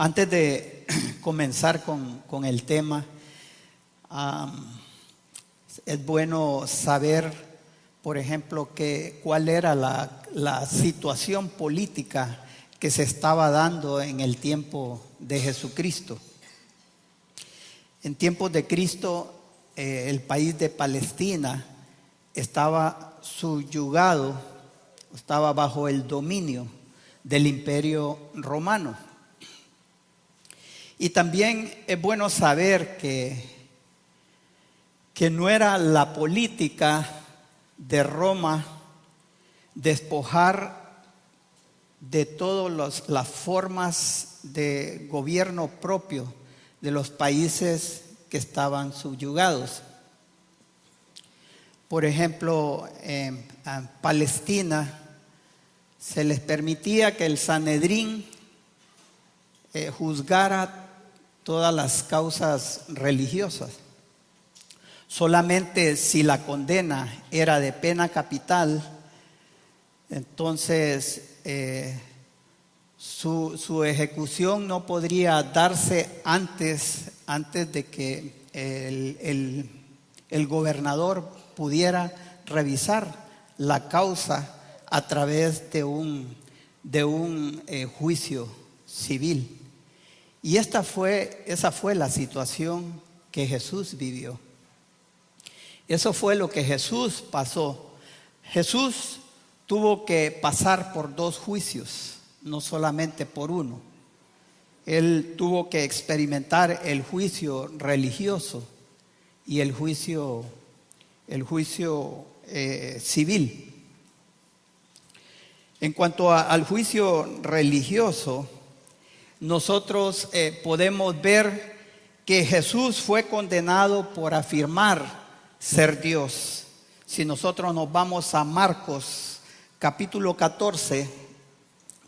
Antes de comenzar con el tema, es bueno saber, por ejemplo, cuál era la situación política que se estaba dando en el tiempo de Jesucristo. En tiempos de Cristo, el país de Palestina estaba subyugado, estaba bajo el dominio del Imperio Romano. Y también es bueno saber que no era la política de Roma despojar de todas las formas de gobierno propio de los países que estaban subyugados. Por ejemplo, en Palestina se les permitía que el Sanedrín juzgara todas las causas religiosas. Solamente si la condena era de pena capital, entonces su ejecución no podría darse antes de que el gobernador pudiera revisar la causa a través de un juicio civil. Y esa fue la situación que Jesús vivió. Eso fue lo que Jesús pasó. Jesús tuvo que pasar por dos juicios, no solamente por uno. Él tuvo que experimentar el juicio religioso y el juicio civil. En cuanto al juicio religioso, nosotros podemos ver que Jesús fue condenado por afirmar ser Dios. Si nosotros nos vamos a Marcos capítulo 14,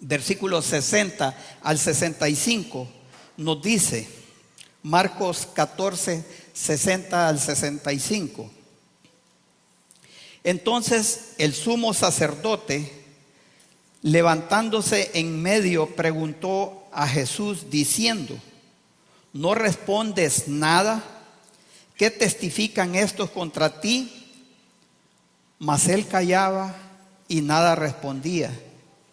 versículos 60 al 65, nos dice, Marcos 14, 60 al 65. Entonces el sumo sacerdote, levantándose en medio, preguntó a Jesús diciendo: ¿no respondes nada? ¿Qué testifican estos contra ti? Mas él callaba y nada respondía.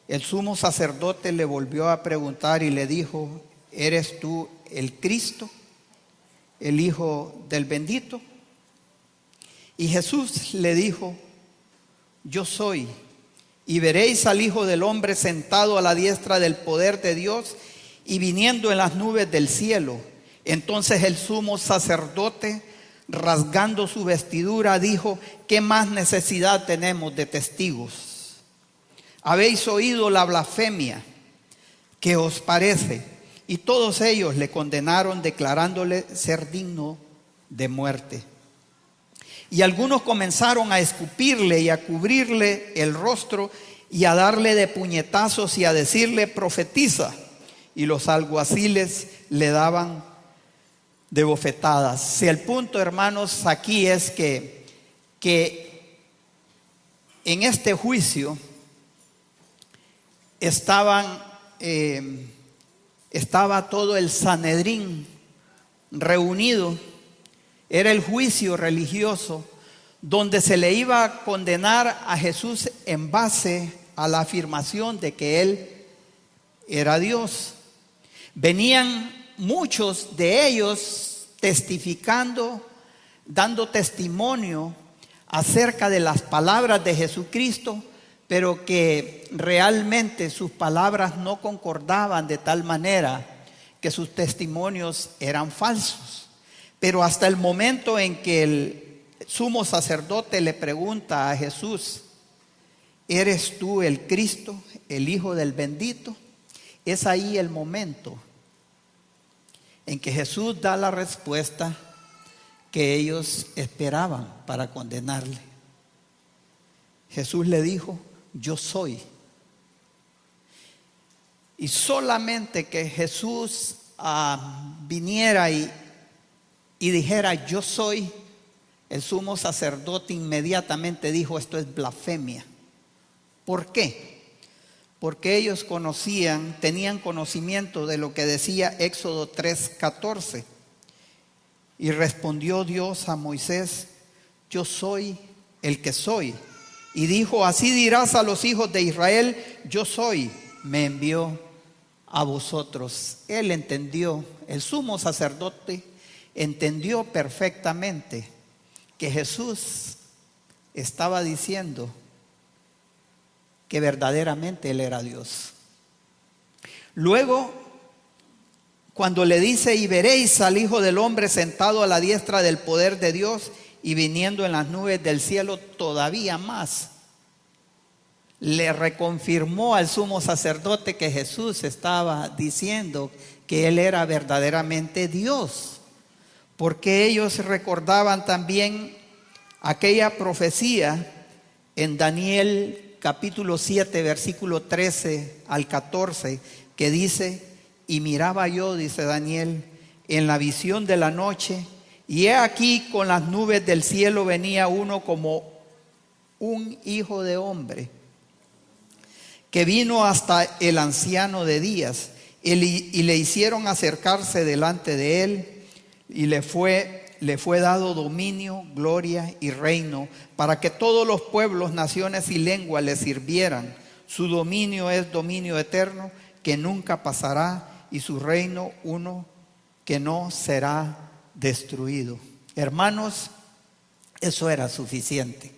El sumo sacerdote le volvió a preguntar y le dijo: ¿eres tú el Cristo, el Hijo del Bendito? Y Jesús le dijo: yo soy. Y veréis al Hijo del Hombre sentado a la diestra del poder de Dios y viniendo en las nubes del cielo. Entonces el sumo sacerdote, rasgando su vestidura, dijo: ¿qué más necesidad tenemos de testigos? Habéis oído la blasfemia. ¿Qué os parece? Y todos ellos le condenaron, declarándole ser digno de muerte. Y algunos comenzaron a escupirle y a cubrirle el rostro y a darle de puñetazos y a decirle: profetiza. Y los alguaciles le daban de bofetadas. Si el punto, hermanos, aquí es que en este juicio estaba todo el Sanedrín reunido. Era el juicio religioso donde se le iba a condenar a Jesús en base a la afirmación de que Él era Dios. Venían muchos de ellos testificando, dando testimonio acerca de las palabras de Jesucristo, pero que realmente sus palabras no concordaban, de tal manera que sus testimonios eran falsos. Pero hasta el momento en que el sumo sacerdote le pregunta a Jesús: ¿eres tú el Cristo, el Hijo del Bendito? Es ahí el momento en que Jesús da la respuesta que ellos esperaban para condenarle. Jesús le dijo: yo soy. Y solamente que Jesús viniera y dijera: yo soy, el sumo sacerdote inmediatamente dijo: esto es blasfemia. ¿Por qué? porque ellos tenían conocimiento de lo que decía Éxodo 3:14. Y respondió Dios a Moisés: yo soy el que soy. Y dijo: así dirás a los hijos de Israel: yo soy, me envió a vosotros. Él entendió, el sumo sacerdote entendió perfectamente que Jesús estaba diciendo que verdaderamente Él era Dios. Luego, cuando le dice: y veréis al Hijo del Hombre sentado a la diestra del poder de Dios y viniendo en las nubes del cielo, todavía más le reconfirmó al sumo sacerdote que Jesús estaba diciendo que Él era verdaderamente Dios, porque ellos recordaban también aquella profecía en Daniel capítulo 7 versículo 13 al 14 que dice: y miraba yo, dice Daniel, en la visión de la noche, y he aquí con las nubes del cielo venía uno como un hijo de hombre, que vino hasta el anciano de días, y le hicieron acercarse delante de él, y le fue dado dominio, gloria y reino, para que todos los pueblos, naciones y lenguas le sirvieran. Su dominio es dominio eterno, que nunca pasará, y su reino uno que no será destruido. Hermanos, eso era suficiente.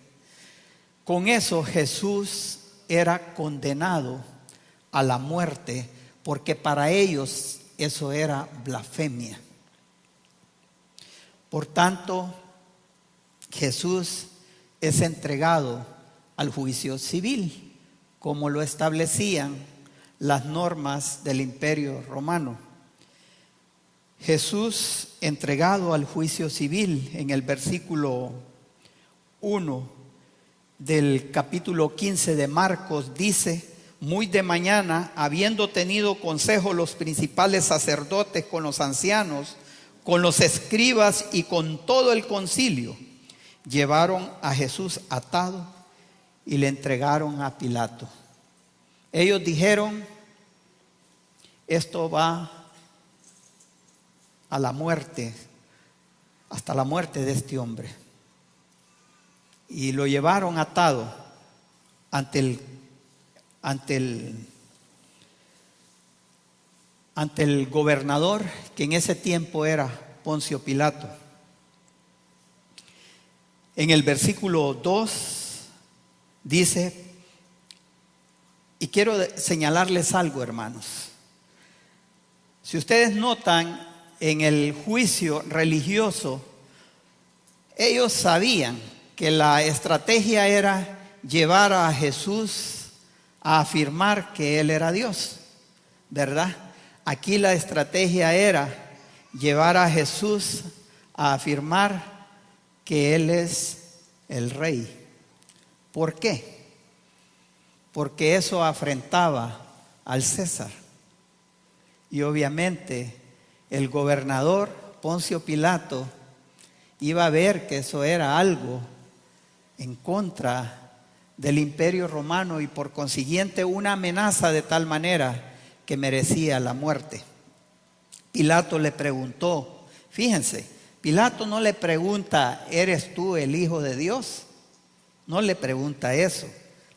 Con eso Jesús era condenado a la muerte, porque para ellos eso era blasfemia. Por tanto, Jesús es entregado al juicio civil, como lo establecían las normas del Imperio Romano. Jesús entregado al juicio civil, en el versículo 1 del capítulo 15 de Marcos dice: muy de mañana, habiendo tenido consejo los principales sacerdotes con los ancianos, con los escribas y con todo el concilio, llevaron a Jesús atado y le entregaron a Pilato. Ellos dijeron: esto va a la muerte, hasta la muerte de este hombre. Y lo llevaron atado ante el gobernador, que en ese tiempo era Poncio Pilato. En el versículo 2 dice, y quiero señalarles algo, hermanos. Si ustedes notan, en el juicio religioso, ellos sabían que la estrategia era llevar a Jesús a afirmar que Él era Dios, ¿verdad? Aquí la estrategia era llevar a Jesús a afirmar que Él es el Rey. ¿Por qué? Porque eso afrentaba al César. Y obviamente el gobernador Poncio Pilato iba a ver que eso era algo en contra del Imperio Romano y por consiguiente una amenaza de tal manera que merecía la muerte. Pilato le preguntó, fíjense, Pilato no le pregunta: ¿eres tú el Hijo de Dios? No le pregunta eso.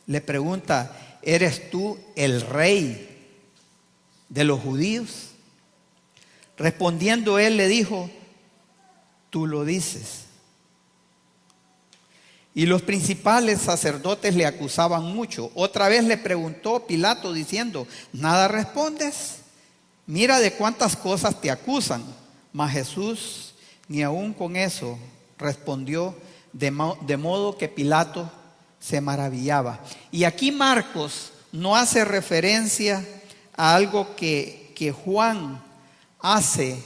Le pregunta: ¿eres tú el Rey de los judíos? Respondiendo él le dijo: tú lo dices. Y los principales sacerdotes le acusaban mucho. Otra vez le preguntó Pilato diciendo: ¿nada respondes? Mira de cuántas cosas te acusan. Mas Jesús ni aun con eso respondió, de modo que Pilato se maravillaba. Y aquí Marcos no hace referencia a algo que Juan hace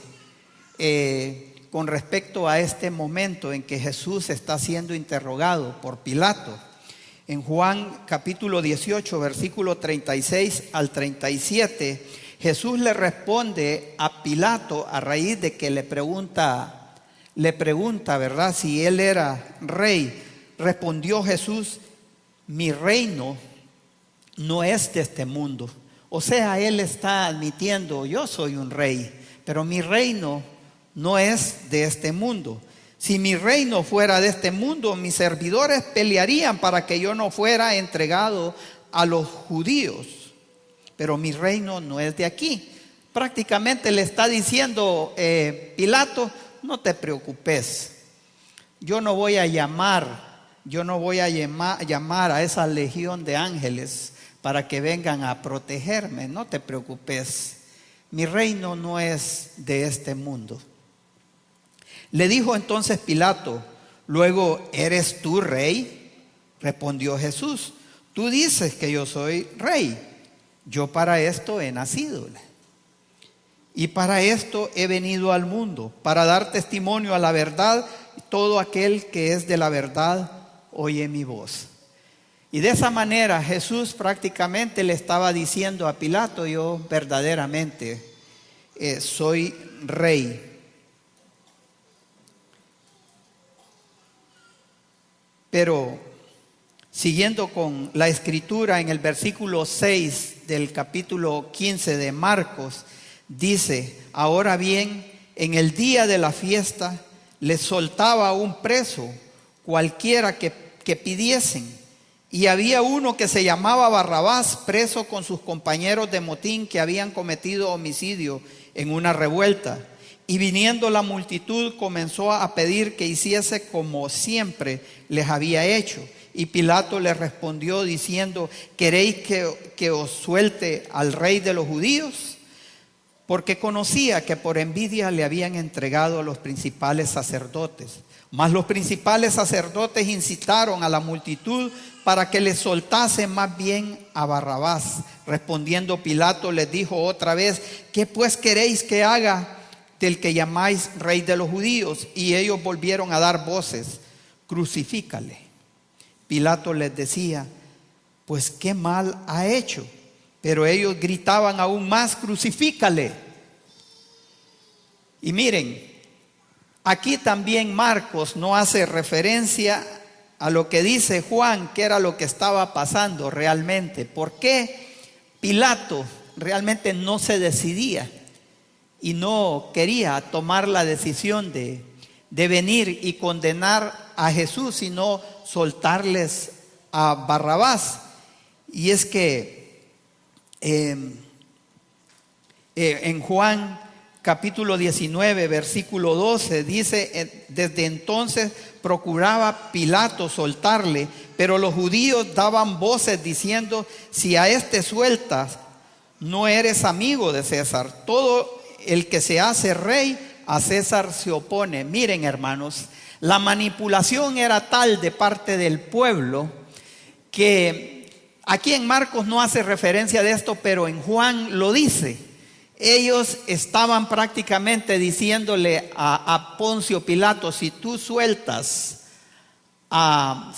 con respecto a este momento en que Jesús está siendo interrogado por Pilato. En Juan capítulo 18, versículo 36 al 37, Jesús le responde a Pilato a raíz de que le pregunta, ¿verdad?, si él era rey. Respondió Jesús: mi reino no es de este mundo. O sea, él está admitiendo, yo soy un rey, pero mi reino no es de este mundo. Si mi reino fuera de este mundo, mis servidores pelearían para que yo no fuera entregado a los judíos. Pero mi reino no es de aquí. Prácticamente le está diciendo Pilato, no te preocupes. Yo no voy a llamar a esa legión de ángeles para que vengan a protegerme. No te preocupes. Mi reino no es de este mundo. Le dijo entonces Pilato, luego, ¿eres tú rey? Respondió Jesús, tú dices que yo soy rey. Yo para esto he nacido y para esto he venido al mundo, para dar testimonio a la verdad. Todo aquel que es de la verdad oye mi voz. Y de esa manera Jesús prácticamente le estaba diciendo a Pilato, yo verdaderamente soy rey. Pero siguiendo con la escritura, en el versículo 6 del capítulo 15 de Marcos, dice, ahora bien, en el día de la fiesta les soltaba a un preso, cualquiera que pidiesen. Y había uno que se llamaba Barrabás, preso con sus compañeros de motín que habían cometido homicidio en una revuelta. Y viniendo la multitud comenzó a pedir que hiciese como siempre les había hecho. Y Pilato le respondió diciendo, ¿queréis que os suelte al rey de los judíos? Porque conocía que por envidia le habían entregado a los principales sacerdotes. Mas los principales sacerdotes incitaron a la multitud para que le soltase más bien a Barrabás. Respondiendo Pilato les dijo otra vez, ¿qué pues queréis que haga del que llamáis rey de los judíos? Y ellos volvieron a dar voces, crucifícale. Pilato les decía, pues qué mal ha hecho. Pero ellos gritaban aún más, crucifícale. Y miren, aquí también Marcos no hace referencia a lo que dice Juan, que era lo que estaba pasando realmente. ¿Por qué Pilato realmente no se decidía y no quería tomar la decisión de venir y condenar a Jesús, sino soltarles a Barrabás? Y es que en Juan capítulo 19, versículo 12, dice, desde entonces procuraba Pilato soltarle, pero los judíos daban voces diciendo, si a este sueltas, no eres amigo de César. Todo el que se hace rey, a César se opone. Miren, hermanos, la manipulación era tal de parte del pueblo que aquí en Marcos no hace referencia de esto, pero en Juan lo dice. Ellos estaban prácticamente diciéndole a Poncio Pilato, si tú sueltas a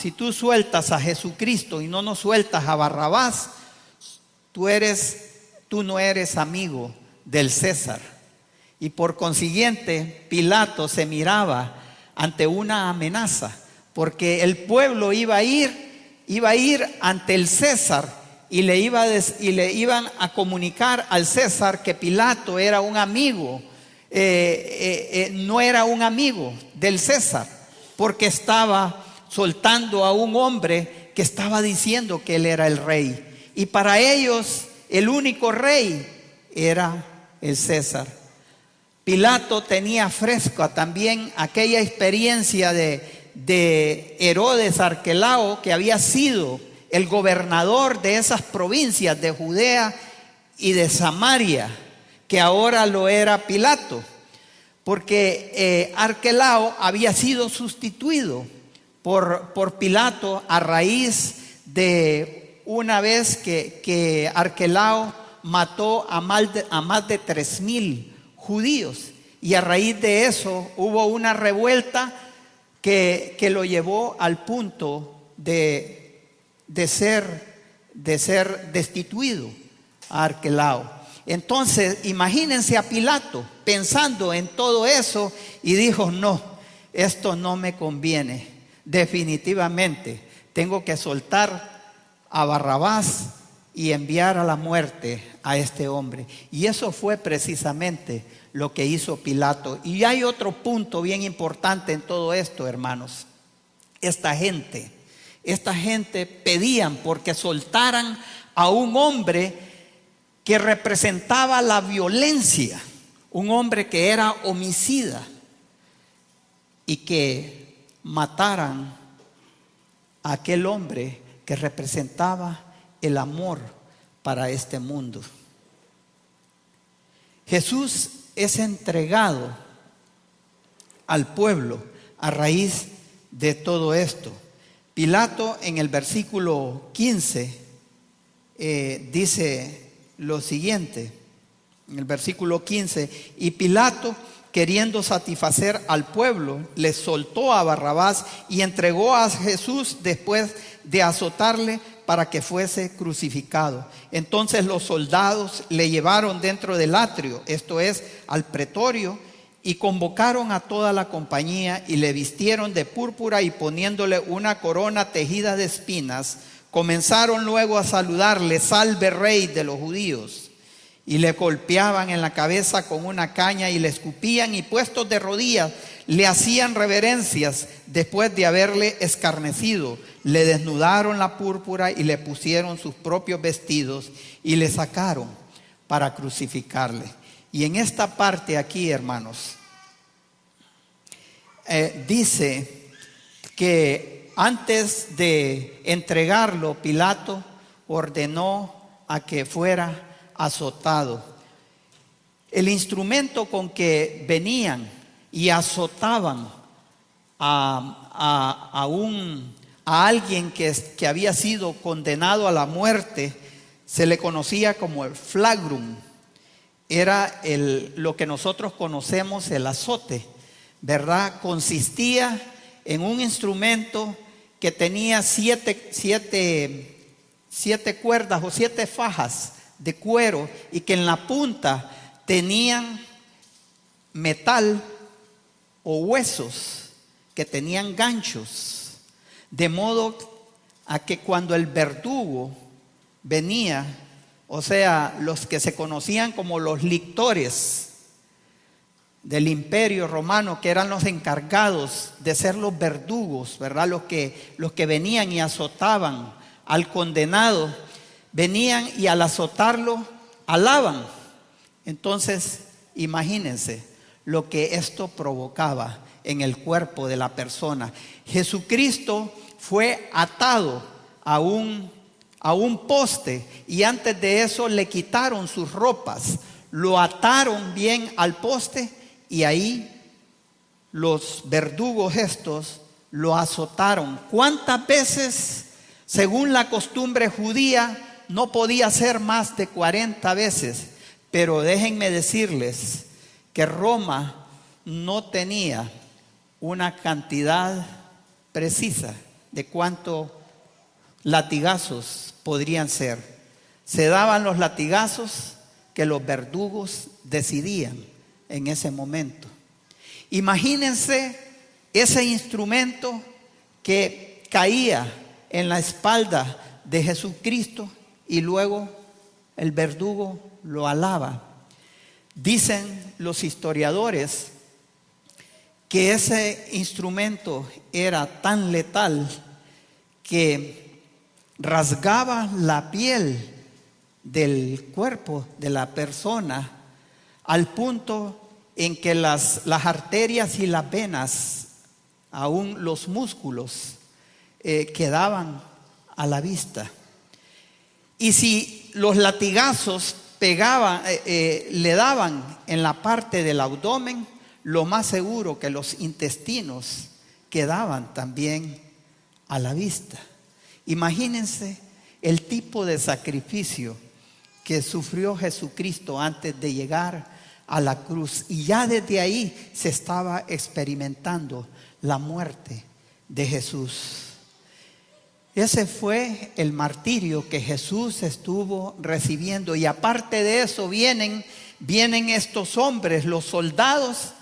Jesucristo y no nos sueltas a Barrabás, tú no eres amigo del César. Y por consiguiente, Pilato se miraba ante una amenaza, porque el pueblo iba a ir ante el César. Y le iban a comunicar al César que Pilato era un amigo, no era un amigo del César, porque estaba soltando a un hombre que estaba diciendo que él era el rey. Y para ellos el único rey era el César. Pilato tenía fresca también aquella experiencia de Herodes Arquelao, que había sido el gobernador de esas provincias de Judea y de Samaria, que ahora lo era Pilato, porque Arquelao había sido sustituido por Pilato a raíz de una vez que Arquelao mató a más de 3,000 judíos, y a raíz de eso hubo una revuelta que lo llevó al punto de ser destituido a Arquelao. Entonces imagínense a Pilato pensando en todo eso y dijo, no, esto no me conviene, definitivamente tengo que soltar a Barrabás y enviar a la muerte a este hombre. Y eso fue precisamente lo que hizo Pilato. Y hay otro punto bien importante en todo esto, hermanos. Esta gente pedían porque soltaran a un hombre que representaba la violencia, un hombre que era homicida, y que mataran a aquel hombre que representaba el amor para este mundo. Jesús es entregado al pueblo a raíz de todo esto. Pilato en el versículo 15 dice lo siguiente, en el versículo 15: y Pilato, queriendo satisfacer al pueblo, le soltó a Barrabás y entregó a Jesús después de azotarle para que fuese crucificado. Entonces los soldados le llevaron dentro del atrio, esto es, al pretorio, y convocaron a toda la compañía y le vistieron de púrpura y poniéndole una corona tejida de espinas, comenzaron luego a saludarle: salve Rey de los judíos. Y le golpeaban en la cabeza con una caña y le escupían, y puestos de rodillas le hacían reverencias. Después de haberle escarnecido, le desnudaron la púrpura y le pusieron sus propios vestidos y le sacaron para crucificarle. Y en esta parte aquí, hermanos, dice que antes de entregarlo, Pilato ordenó a que fuera azotado. El instrumento con que venían y azotaban a alguien que había sido condenado a la muerte se le conocía como el flagrum. Era lo que nosotros conocemos, el azote, ¿verdad? Consistía en un instrumento que tenía siete cuerdas o 7 fajas de cuero, y que en la punta tenían metal o huesos que tenían ganchos, de modo a que cuando el verdugo venía, o sea, los que se conocían como los lictores del Imperio Romano, que eran los encargados de ser los verdugos, ¿verdad? Los que venían y azotaban al condenado, venían y al azotarlo alaban. Entonces, imagínense lo que esto provocaba en el cuerpo de la persona. Jesucristo fue atado a un poste, y antes de eso le quitaron sus ropas, lo ataron bien al poste, y ahí los verdugos estos lo azotaron. ¿Cuántas veces? Según la costumbre judía, no podía ser más de 40 veces, pero déjenme decirles que Roma no tenía una cantidad precisa de cuántos latigazos podrían ser. Se daban los latigazos que los verdugos decidían en ese momento. Imagínense ese instrumento que caía en la espalda de Jesucristo y luego el verdugo lo alaba. Dicen los historiadores que ese instrumento era tan letal que rasgaba la piel del cuerpo de la persona al punto en que las arterias y las venas, aún los músculos, quedaban a la vista. Y si los latigazos le daban en la parte del abdomen, lo más seguro que los intestinos quedaban también a la vista. Imagínense el tipo de sacrificio que sufrió Jesucristo antes de llegar a la cruz, y ya desde ahí se estaba experimentando la muerte de Jesús. Ese fue el martirio que Jesús estuvo recibiendo, y aparte de eso vienen estos hombres, los soldados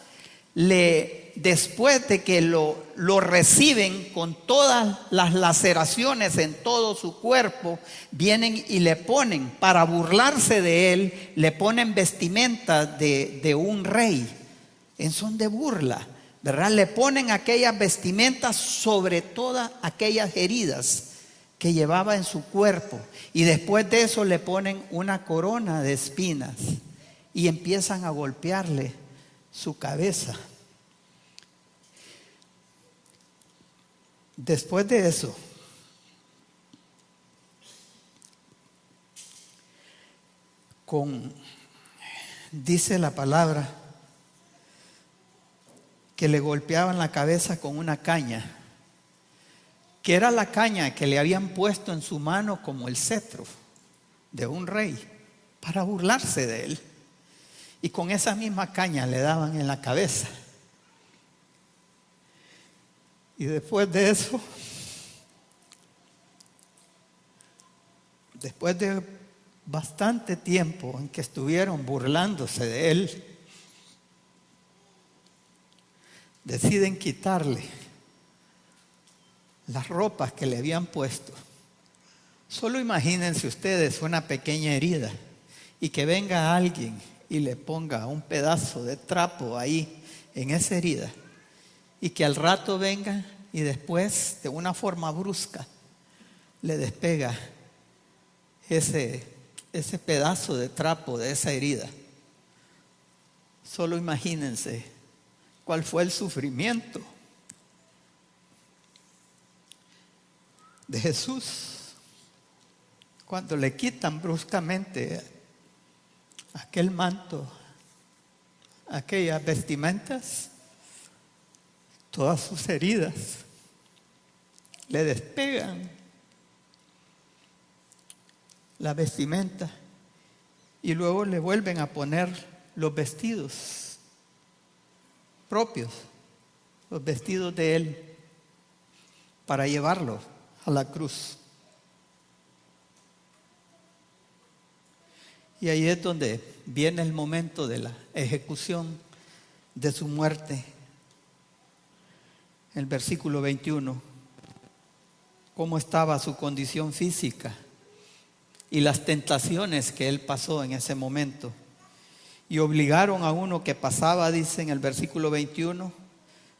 le después de que lo reciben con todas las laceraciones en todo su cuerpo, vienen y le ponen, para burlarse de él, le ponen vestimenta de un rey, en son de burla, ¿verdad? Le ponen aquellas vestimentas sobre todas aquellas heridas que llevaba en su cuerpo, y después de eso le ponen una corona de espinas y empiezan a golpearle su cabeza. Después de eso, dice la palabra que le golpeaban la cabeza con una caña, que era la caña que le habían puesto en su mano como el cetro de un rey, para burlarse de él. Y con esa misma caña le daban en la cabeza. Y después de eso, después de bastante tiempo en que estuvieron burlándose de él, deciden quitarle las ropas que le habían puesto. Solo imagínense ustedes una pequeña herida y que venga alguien y le ponga un pedazo de trapo ahí en esa herida, y que al rato venga y después de una forma brusca le despega ese pedazo de trapo de esa herida. Solo imagínense cuál fue el sufrimiento de Jesús cuando le quitan bruscamente aquel manto, aquellas vestimentas, todas sus heridas, le despegan la vestimenta y luego le vuelven a poner los vestidos propios, los vestidos de él, para llevarlo a la cruz. Y ahí es donde viene el momento de la ejecución de su muerte. El versículo 21, cómo estaba su condición física y las tentaciones que él pasó en ese momento. Y obligaron a uno que pasaba, dice en el versículo 21,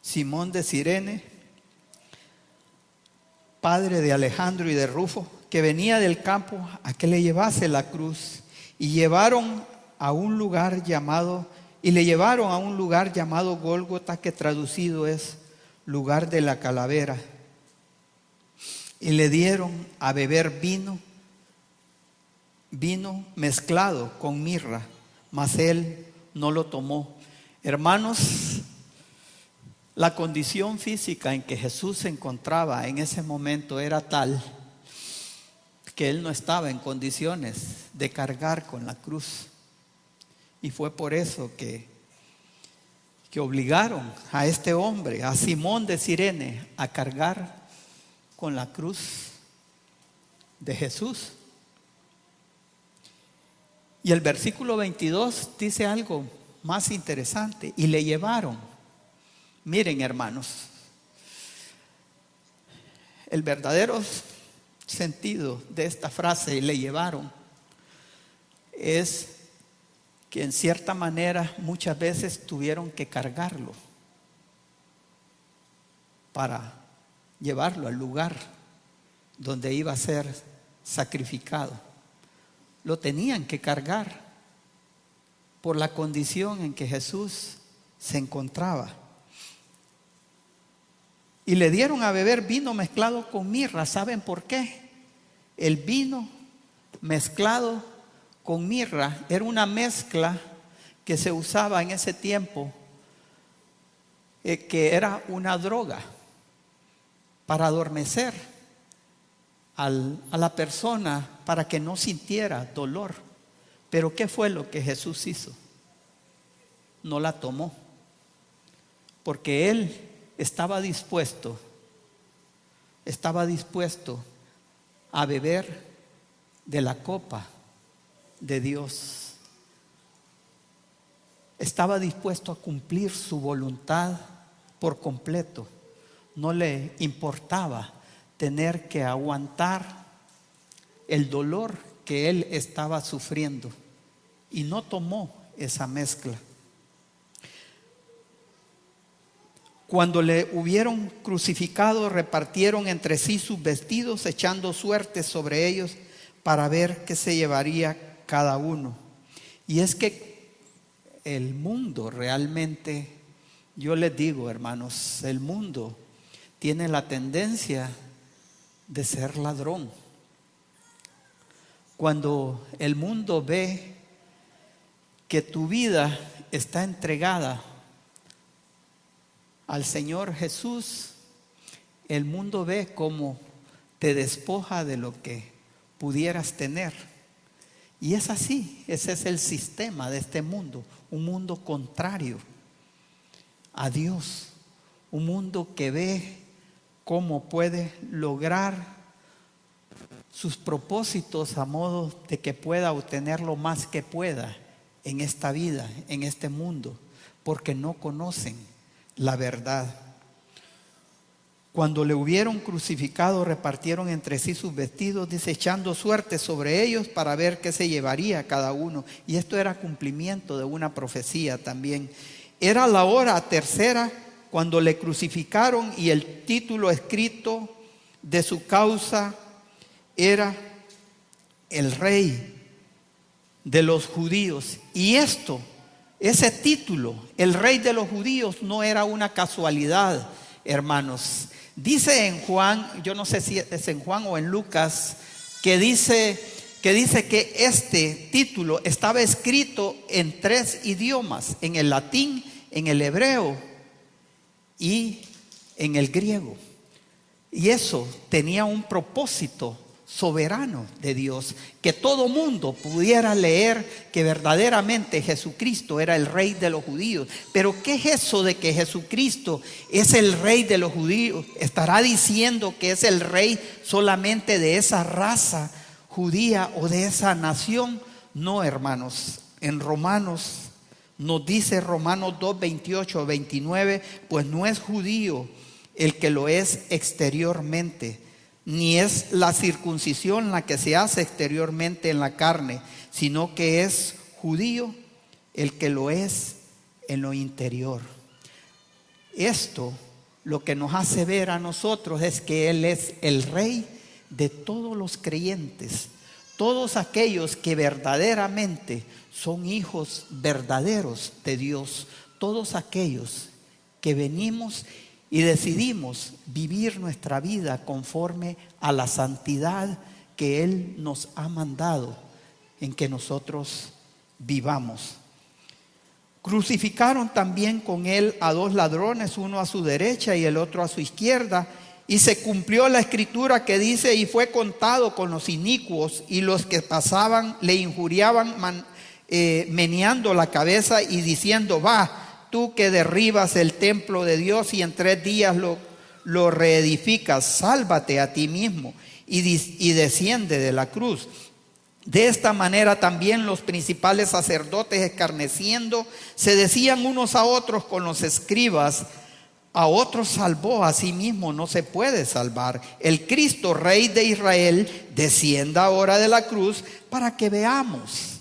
Simón de Cirene, padre de Alejandro y de Rufo, que venía del campo, a que le llevase la cruz. Y le llevaron a un lugar llamado Gólgota, que traducido es lugar de la calavera. Y le dieron a beber vino mezclado con mirra, mas él no lo tomó. Hermanos, la condición física en que Jesús se encontraba en ese momento era tal que él no estaba en condiciones de cargar con la cruz. Y fue por eso que obligaron a este hombre, a Simón de Cirene, a cargar con la cruz de Jesús. Y el versículo 22 dice algo más interesante: y le llevaron. Miren, hermanos, el verdadero sentido de esta frase, le llevaron, es que en cierta manera muchas veces tuvieron que cargarlo para llevarlo al lugar donde iba a ser sacrificado. Lo tenían que cargar por la condición en que Jesús se encontraba. Y le dieron a beber vino mezclado con mirra. ¿Saben por qué? El vino mezclado con mirra era una mezcla que se usaba en ese tiempo, que era una droga para adormecer a la persona, para que no sintiera dolor. Pero ¿qué fue lo que Jesús hizo? No la tomó, porque él estaba dispuesto a beber de la copa de Dios. Estaba dispuesto a cumplir su voluntad por completo. No le importaba tener que aguantar el dolor que él estaba sufriendo, y no tomó esa mezcla. Cuando le hubieron crucificado, repartieron entre sí sus vestidos, echando suertes sobre ellos para ver qué se llevaría cada uno. Y es que el mundo realmente, yo les digo, hermanos, el mundo tiene la tendencia de ser ladrón. Cuando el mundo ve que tu vida está entregada al Señor Jesús, el mundo ve cómo te despoja de lo que pudieras tener. Y es así, ese es el sistema de este mundo, un mundo contrario a Dios, un mundo que ve cómo puede lograr sus propósitos a modo de que pueda obtener lo más que pueda en esta vida, en este mundo, porque no conocen la verdad. Cuando le hubieron crucificado, repartieron entre sí sus vestidos, echando suertes sobre ellos para ver qué se llevaría cada uno. Y esto era cumplimiento de una profecía también. Era la hora tercera cuando le crucificaron, y el título escrito de su causa era el Rey de los Judíos. Y ese título, el Rey de los Judíos, no era una casualidad, hermanos. Dice en Juan, yo no sé si es en Juan o en Lucas, que dice que este título estaba escrito en 3 idiomas: en el latín, en el hebreo y en el griego. Y eso tenía un propósito soberano de Dios, que todo mundo pudiera leer que verdaderamente Jesucristo era el Rey de los judíos. Pero ¿qué es eso de que Jesucristo es el Rey de los judíos? ¿Estará diciendo que es el Rey solamente de esa raza judía o de esa nación? No, hermanos. En Romanos nos dice, Romanos 2, 28, 29, pues no es judío el que lo es exteriormente, ni es la circuncisión la que se hace exteriormente en la carne, sino que es judío el que lo es en lo interior. Esto lo que nos hace ver a nosotros es que Él es el Rey de todos los creyentes, todos aquellos que verdaderamente son hijos verdaderos de Dios, todos aquellos que venimos y decidimos vivir nuestra vida conforme a la santidad que Él nos ha mandado en que nosotros vivamos. Crucificaron también con Él a 2 ladrones, uno a su derecha y el otro a su izquierda. Y se cumplió la escritura que dice: y fue contado con los inicuos, y los que pasaban le injuriaban meneando la cabeza y diciendo: va, tú que derribas el templo de Dios y en 3 días lo reedificas, sálvate a ti mismo y desciende de la cruz. De esta manera también los principales sacerdotes, escarneciendo, se decían unos a otros con los escribas: a otros salvó, a sí mismo no se puede salvar. El Cristo, Rey de Israel, descienda ahora de la cruz para que veamos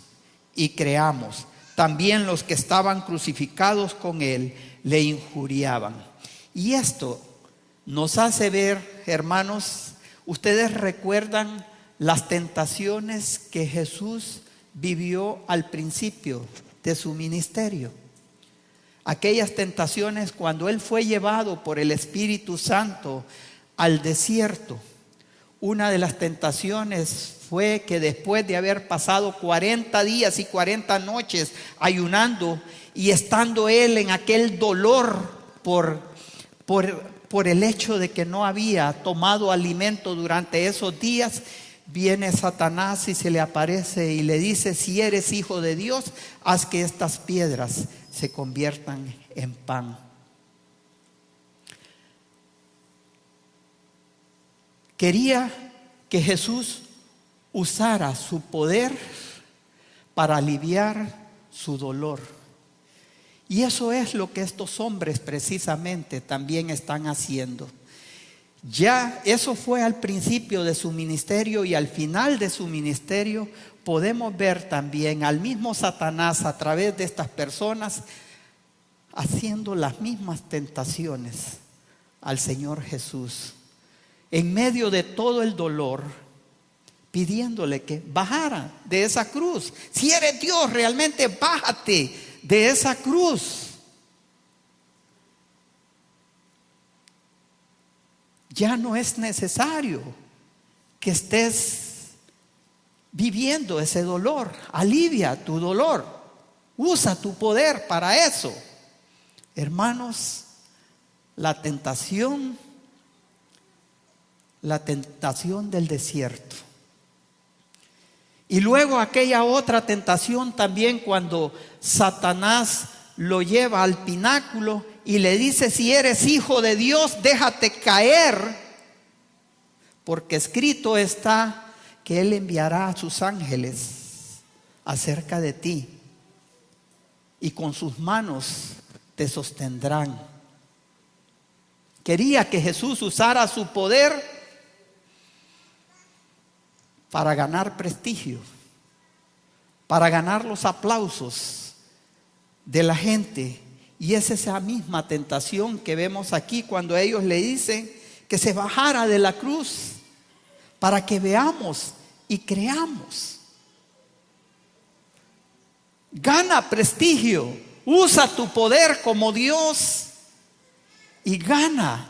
y creamos. También los que estaban crucificados con Él le injuriaban. Y esto nos hace ver, hermanos, ustedes recuerdan las tentaciones que Jesús vivió al principio de su ministerio. Aquellas tentaciones cuando Él fue llevado por el Espíritu Santo al desierto. Una de las tentaciones fue que después de haber pasado 40 días y 40 noches ayunando y estando Él en aquel dolor por el hecho de que no había tomado alimento durante esos días, viene Satanás y se le aparece y le dice: si eres hijo de Dios, haz que estas piedras se conviertan en pan. Quería que Jesús usara su poder para aliviar su dolor. Y eso es lo que estos hombres precisamente también están haciendo. Ya eso fue al principio de su ministerio, y al final de su ministerio podemos ver también al mismo Satanás a través de estas personas haciendo las mismas tentaciones al Señor Jesús. En medio de todo el dolor, pidiéndole que bajara de esa cruz. Si eres Dios, realmente bájate de esa cruz. Ya no es necesario que estés viviendo ese dolor. Alivia tu dolor. Usa tu poder para eso. Hermanos, la tentación del desierto. Y luego aquella otra tentación también, cuando Satanás lo lleva al pináculo y le dice: si eres hijo de Dios, déjate caer, porque escrito está que Él enviará a sus ángeles acerca de ti, y con sus manos te sostendrán. Quería que Jesús usara su poder para ganar prestigio, para ganar los aplausos de la gente. Y es esa misma tentación que vemos aquí cuando ellos le dicen que se bajara de la cruz, para que veamos y creamos. Gana prestigio, usa tu poder como Dios y gana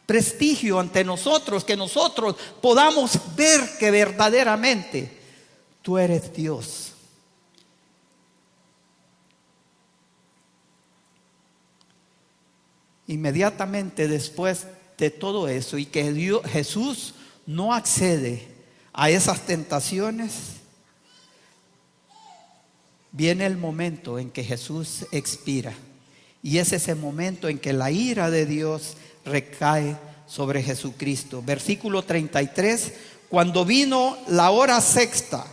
prestigio ante nosotros, que nosotros podamos ver que verdaderamente tú eres Dios. Inmediatamente después de todo eso, y que Jesús no accede a esas tentaciones, viene el momento en que Jesús expira. Y es ese momento en que la ira de Dios recae sobre Jesucristo. Versículo 33: cuando vino la hora sexta,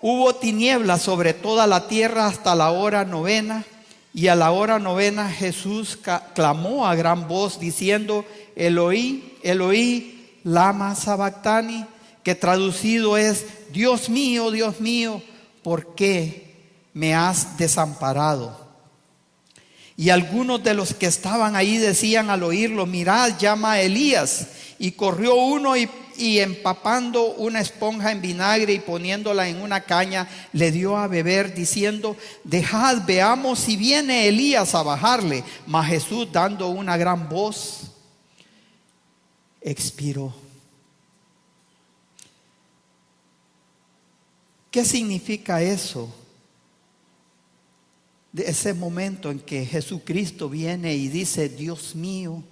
hubo tinieblas sobre toda la tierra hasta la hora novena. Y a la hora novena Jesús clamó a gran voz diciendo: Eloí, Eloí, lama sabactani, que traducido es: Dios mío, ¿por qué me has desamparado? Y algunos de los que estaban ahí decían al oírlo: mirad, llama a Elías. Y corrió uno y empapando una esponja en vinagre y poniéndola en una caña, le dio a beber, diciendo: dejad, veamos si viene Elías a bajarle. Mas Jesús, dando una gran voz, expiró. ¿Qué significa eso? De ese momento en que Jesucristo viene y dice: Dios mío,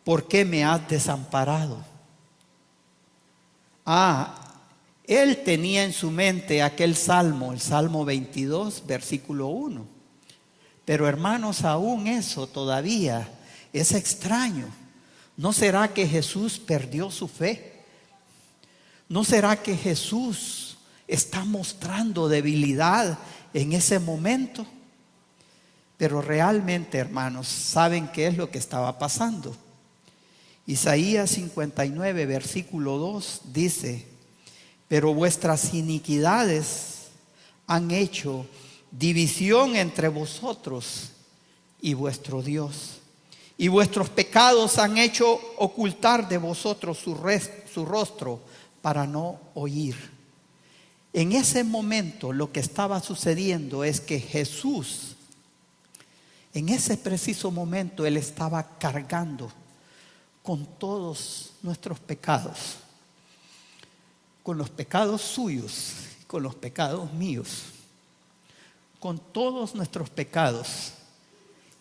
¿por qué me has desamparado? Él tenía en su mente aquel salmo, el Salmo 22, versículo 1. Pero hermanos, aún eso todavía es extraño. ¿No será que Jesús perdió su fe? ¿No será que Jesús está mostrando debilidad en ese momento? Pero realmente, hermanos, ¿saben qué es lo que estaba pasando? Isaías 59, versículo 2 dice: pero vuestras iniquidades han hecho división entre vosotros y vuestro Dios, y vuestros pecados han hecho ocultar de vosotros su rostro para no oír. En ese momento lo que estaba sucediendo es que Jesús, en ese preciso momento, Él estaba cargando con todos nuestros pecados, con los pecados suyos, con los pecados míos, con todos nuestros pecados.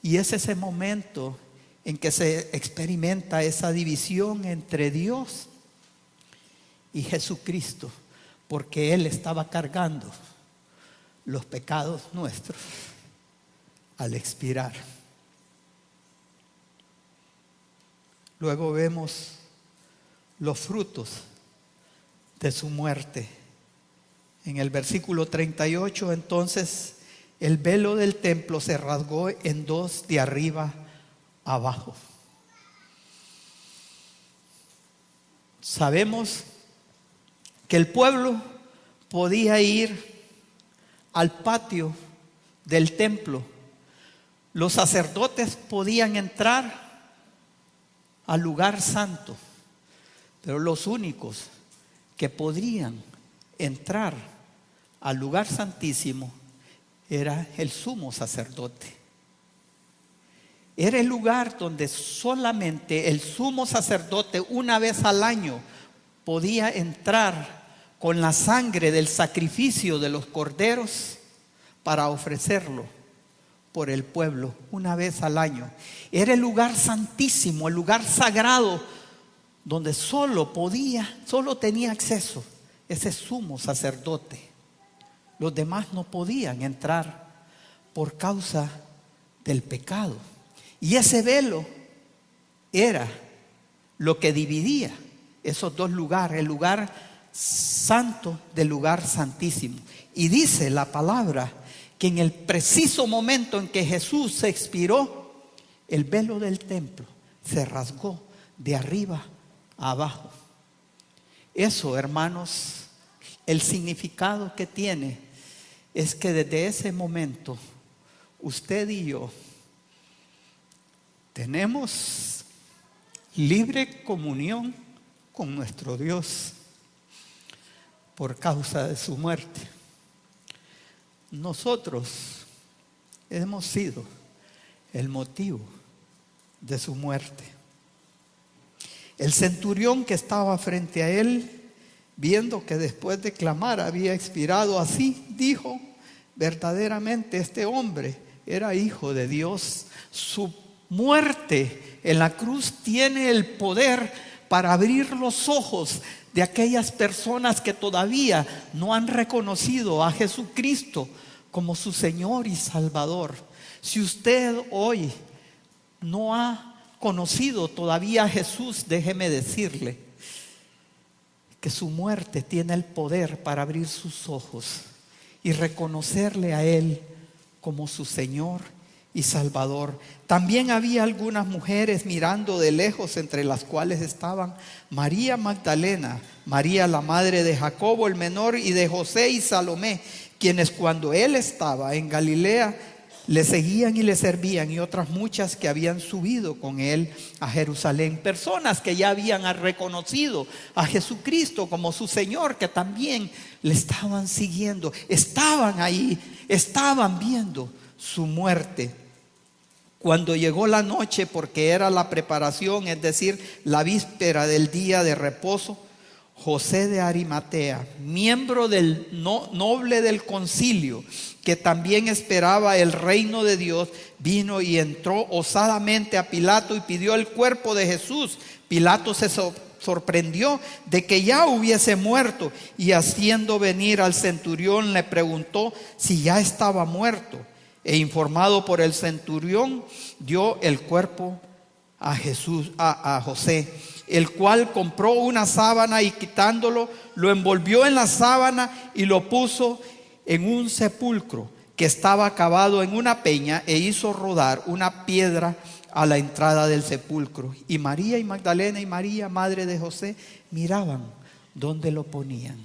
Y es ese momento en que se experimenta esa división entre Dios y Jesucristo, porque Él estaba cargando los pecados nuestros al expirar. Luego vemos los frutos de su muerte En el versículo 38, entonces el velo del templo se rasgó en dos de arriba abajo. Sabemos que el pueblo podía ir al patio del templo. Los sacerdotes podían entrar al lugar santo, pero los únicos que podrían entrar al lugar santísimo era el sumo sacerdote. Era el lugar donde solamente el sumo sacerdote una vez al año podía entrar con la sangre del sacrificio de los corderos para ofrecerlo por el pueblo una vez al año. Era el lugar santísimo, el lugar sagrado donde solo tenía acceso ese sumo sacerdote. Los demás no podían entrar por causa del pecado. Y ese velo era lo que dividía esos dos lugares, el lugar santo del lugar santísimo. Y dice la palabra que en el preciso momento en que Jesús se expiró, el velo del templo se rasgó de arriba a abajo. Eso, hermanos, el significado que tiene es que desde ese momento usted y yo tenemos libre comunión con nuestro Dios por causa de su muerte. Nosotros hemos sido el motivo de su muerte. El centurión que estaba frente a él, viendo que después de clamar había expirado así, dijo: verdaderamente este hombre era hijo de Dios. Su muerte en la cruz tiene el poder para abrir los ojos de aquellas personas que todavía no han reconocido a Jesucristo como su Señor y Salvador. Si usted hoy no ha conocido todavía a Jesús, déjeme decirle que su muerte tiene el poder para abrir sus ojos y reconocerle a Él como su Señor y Salvador. También había algunas mujeres mirando de lejos, entre las cuales estaban María Magdalena, María la madre de Jacobo el menor y de José y Salomé, quienes cuando él estaba en Galilea le seguían y le servían, y otras muchas que habían subido con él a Jerusalén. Personas que ya habían reconocido a Jesucristo como su Señor, que también le estaban siguiendo, estaban ahí, estaban viendo su muerte. Cuando llegó la noche, porque era la preparación, es decir, la víspera del día de reposo, José de Arimatea, miembro del noble del concilio, que también esperaba el reino de Dios, vino y entró osadamente a Pilato y pidió el cuerpo de Jesús. Pilato se sorprendió de que ya hubiese muerto, y haciendo venir al centurión le preguntó si ya estaba muerto. E informado por el centurión, dio el cuerpo a José, el cual compró una sábana y quitándolo, lo envolvió en la sábana y lo puso en un sepulcro que estaba cavado en una peña, e hizo rodar una piedra a la entrada del sepulcro. Y María y Magdalena y María, madre de José, miraban dónde lo ponían.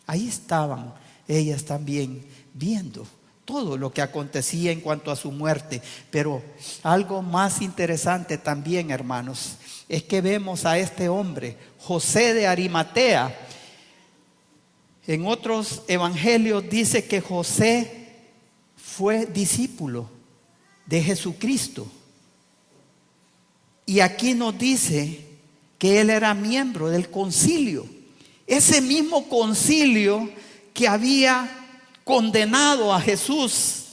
Ahí estaban ellas también viendo todo lo que acontecía en cuanto a su muerte. Pero algo más interesante también, hermanos, es que vemos a este hombre, José de Arimatea. En otros evangelios dice que José fue discípulo de Jesucristo. Y aquí nos dice que él era miembro del concilio. Ese mismo concilio que había condenado a Jesús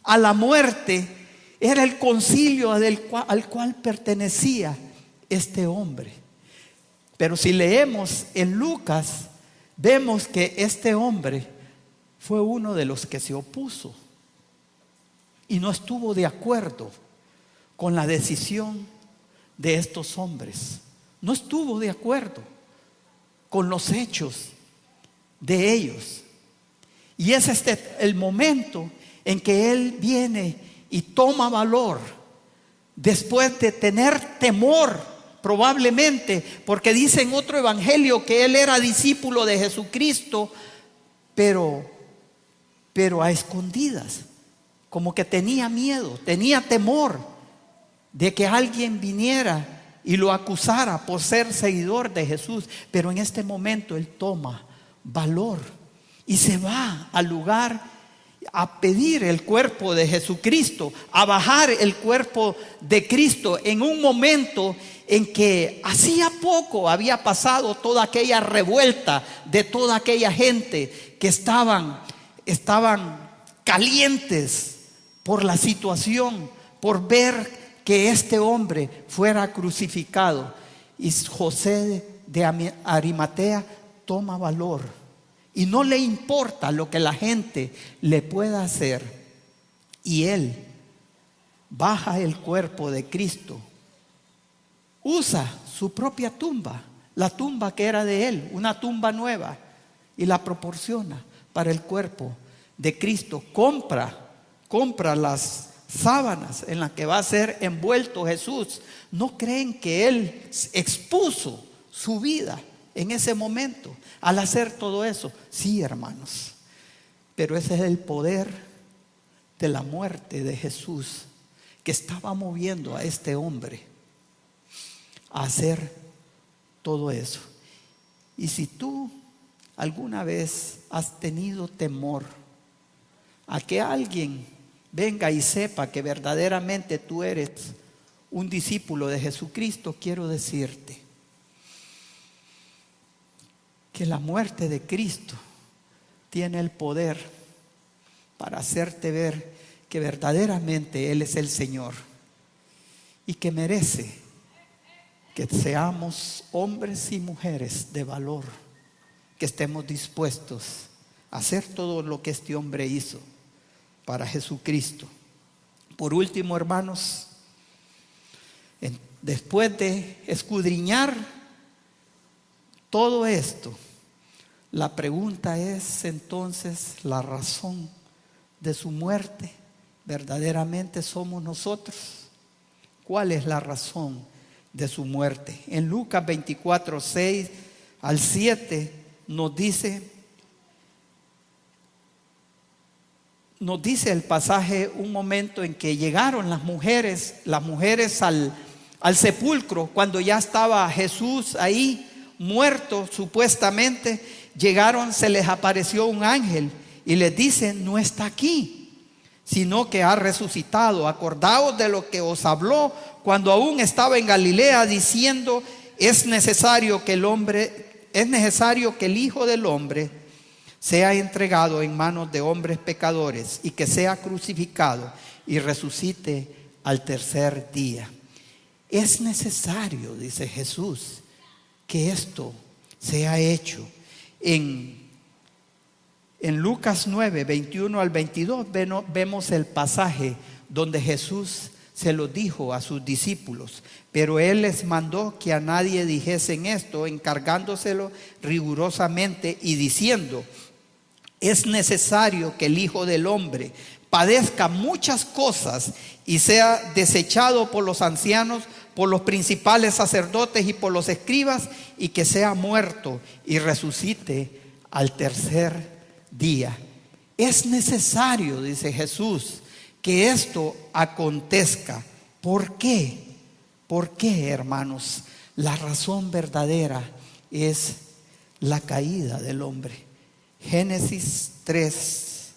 a la muerte, era el concilio al cual pertenecía este hombre. Pero si leemos en Lucas, vemos que este hombre fue uno de los que se opuso y no estuvo de acuerdo con la decisión de estos hombres. No estuvo de acuerdo con los hechos de ellos. Y es el momento en que él viene y toma valor después de tener temor, probablemente, porque dice en otro evangelio que él era discípulo de Jesucristo, pero a escondidas, como que tenía miedo, tenía temor de que alguien viniera y lo acusara por ser seguidor de Jesús. Pero en este momento él toma valor y se va al lugar a pedir el cuerpo de Jesucristo, a bajar el cuerpo de Cristo en un momento en que hacía poco había pasado toda aquella revuelta de toda aquella gente que estaban calientes por la situación, por ver que este hombre fuera crucificado. Y José de Arimatea toma valor y no le importa lo que la gente le pueda hacer, y él baja el cuerpo de Cristo, usa su propia tumba, la tumba que era de él, una tumba nueva, y la proporciona para el cuerpo de Cristo. Compra las sábanas en las que va a ser envuelto Jesús. ¿No creen que él expuso su vida en ese momento al hacer todo eso? Sí, hermanos, pero ese es el poder de la muerte de Jesús que estaba moviendo a este hombre a hacer todo eso. Y si tú alguna vez has tenido temor a que alguien venga y sepa que verdaderamente tú eres un discípulo de Jesucristo, quiero decirte que la muerte de Cristo tiene el poder para hacerte ver que verdaderamente Él es el Señor y que merece que seamos hombres y mujeres de valor, que estemos dispuestos a hacer todo lo que este hombre hizo para Jesucristo. Por último, hermanos, después de escudriñar todo esto, la pregunta es entonces la razón de su muerte. ¿Verdaderamente somos nosotros? ¿Cuál es la razón de su muerte? En Lucas 24, 6 al 7 nos dice el pasaje, un momento en que llegaron las mujeres al sepulcro, cuando ya estaba Jesús ahí muerto supuestamente. Llegaron, se les apareció un ángel y les dice: no está aquí, sino que ha resucitado. Acordaos de lo que os habló cuando aún estaba en Galilea, diciendo: es necesario que el Hijo del Hombre sea entregado en manos de hombres pecadores y que sea crucificado y resucite al tercer día. Es necesario, dice Jesús, que esto sea hecho. En Lucas 9, 21 al 22 vemos el pasaje donde Jesús se lo dijo a sus discípulos, pero Él les mandó que a nadie dijesen esto, encargándoselo rigurosamente y diciendo: es necesario que el Hijo del Hombre padezca muchas cosas y sea desechado por los ancianos, por los principales sacerdotes y por los escribas, y que sea muerto y resucite al tercer día. Es necesario, dice Jesús, que esto acontezca. ¿Por qué? ¿Por qué, hermanos? La razón verdadera es la caída del hombre. Génesis 3,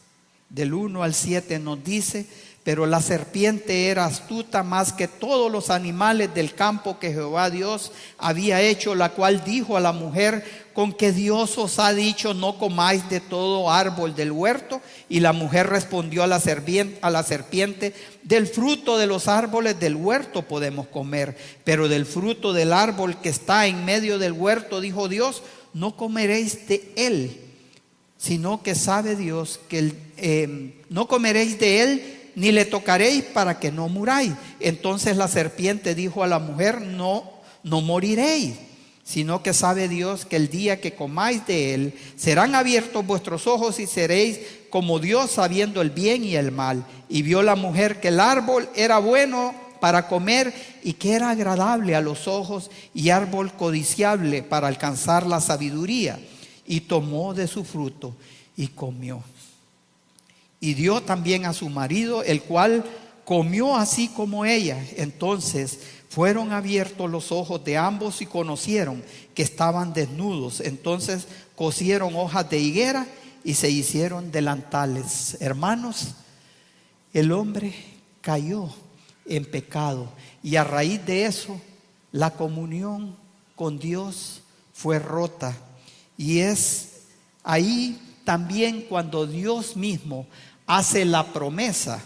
del 1 al 7 nos dice: pero la serpiente era astuta más que todos los animales del campo que Jehová Dios había hecho, la cual dijo a la mujer: ¿con qué Dios os ha dicho no comáis de todo árbol del huerto? Y la mujer respondió a la serpiente: del fruto de los árboles del huerto podemos comer, pero del fruto del árbol que está en medio del huerto, dijo Dios, no comeréis de él, sino que sabe Dios que no comeréis de él, ni le tocaréis, para que no muráis. Entonces la serpiente dijo a la mujer: no moriréis, sino que sabe Dios que el día que comáis de él, serán abiertos vuestros ojos y seréis como Dios, sabiendo el bien y el mal. Y vio la mujer que el árbol era bueno para comer y que era agradable a los ojos y árbol codiciable para alcanzar la sabiduría. Y tomó de su fruto y comió. Y dio también a su marido, el cual comió así como ella. Entonces fueron abiertos los ojos de ambos y conocieron que estaban desnudos. Entonces cosieron hojas de higuera y se hicieron delantales. Hermanos, el hombre cayó en pecado y a raíz de eso la comunión con Dios fue rota. Y es ahí también cuando Dios mismo hace la promesa.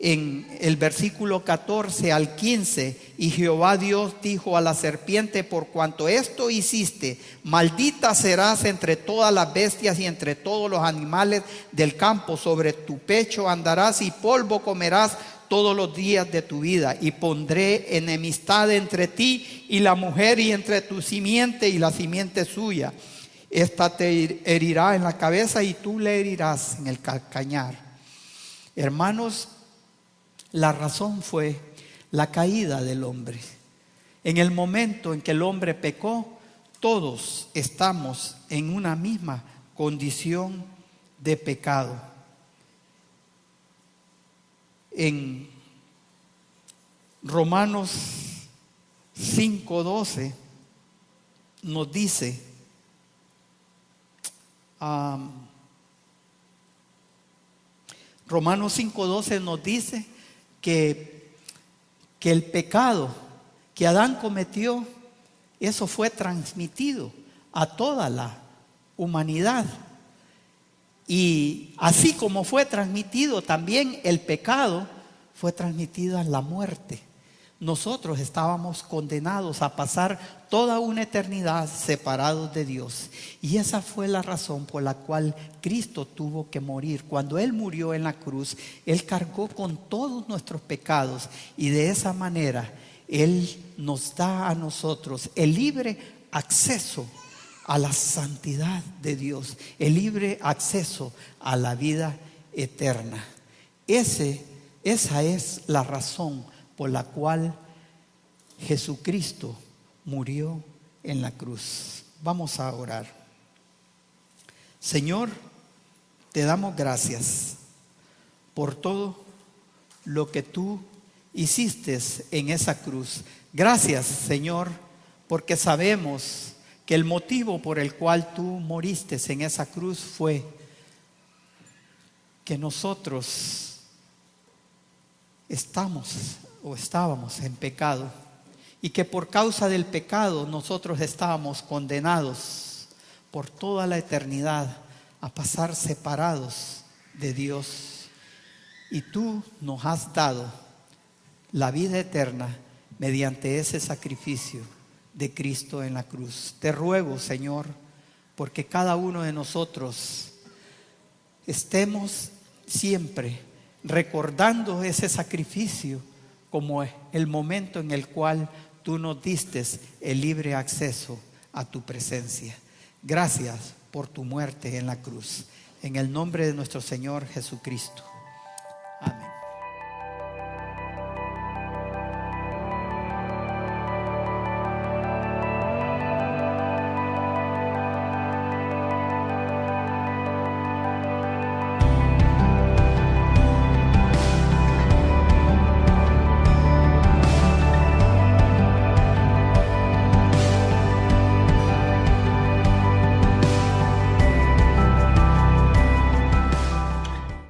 En el versículo 14 al 15, y Jehová Dios dijo a la serpiente: por cuanto esto hiciste, maldita serás entre todas las bestias y entre todos los animales del campo. Sobre tu pecho andarás y polvo comerás todos los días de tu vida. Y pondré enemistad entre ti y la mujer, y entre tu simiente y la simiente suya. Esta te herirá en la cabeza y tú le herirás en el calcañar. Hermanos, la razón fue la caída del hombre. En el momento en que el hombre pecó, todos estamos en una misma condición de pecado. En Romanos 5:12 nos dice, Romanos 5:12 nos dice que el pecado que Adán cometió, eso fue transmitido a toda la humanidad. Y así como fue transmitido, también el pecado fue transmitido a la muerte. Nosotros estábamos condenados a pasar toda una eternidad separados de Dios. Y esa fue la razón por la cual Cristo tuvo que morir. Cuando Él murió en la cruz, Él cargó con todos nuestros pecados. Y de esa manera, Él nos da a nosotros el libre acceso a la santidad de Dios, el libre acceso a la vida eterna. Esa es la razón por la cual Jesucristo murió en la cruz. Vamos a orar. Señor, te damos gracias por todo lo que tú hiciste en esa cruz. Gracias, Señor, porque sabemos que el motivo por el cual tú moriste en esa cruz fue que nosotros estábamos en pecado, y que por causa del pecado nosotros estábamos condenados por toda la eternidad a pasar separados de Dios. Y tú nos has dado la vida eterna mediante ese sacrificio de Cristo en la cruz. Te ruego, Señor, porque cada uno de nosotros estemos siempre recordando ese sacrificio como el momento en el cual tú nos diste el libre acceso a tu presencia. Gracias por tu muerte en la cruz. En el nombre de nuestro Señor Jesucristo.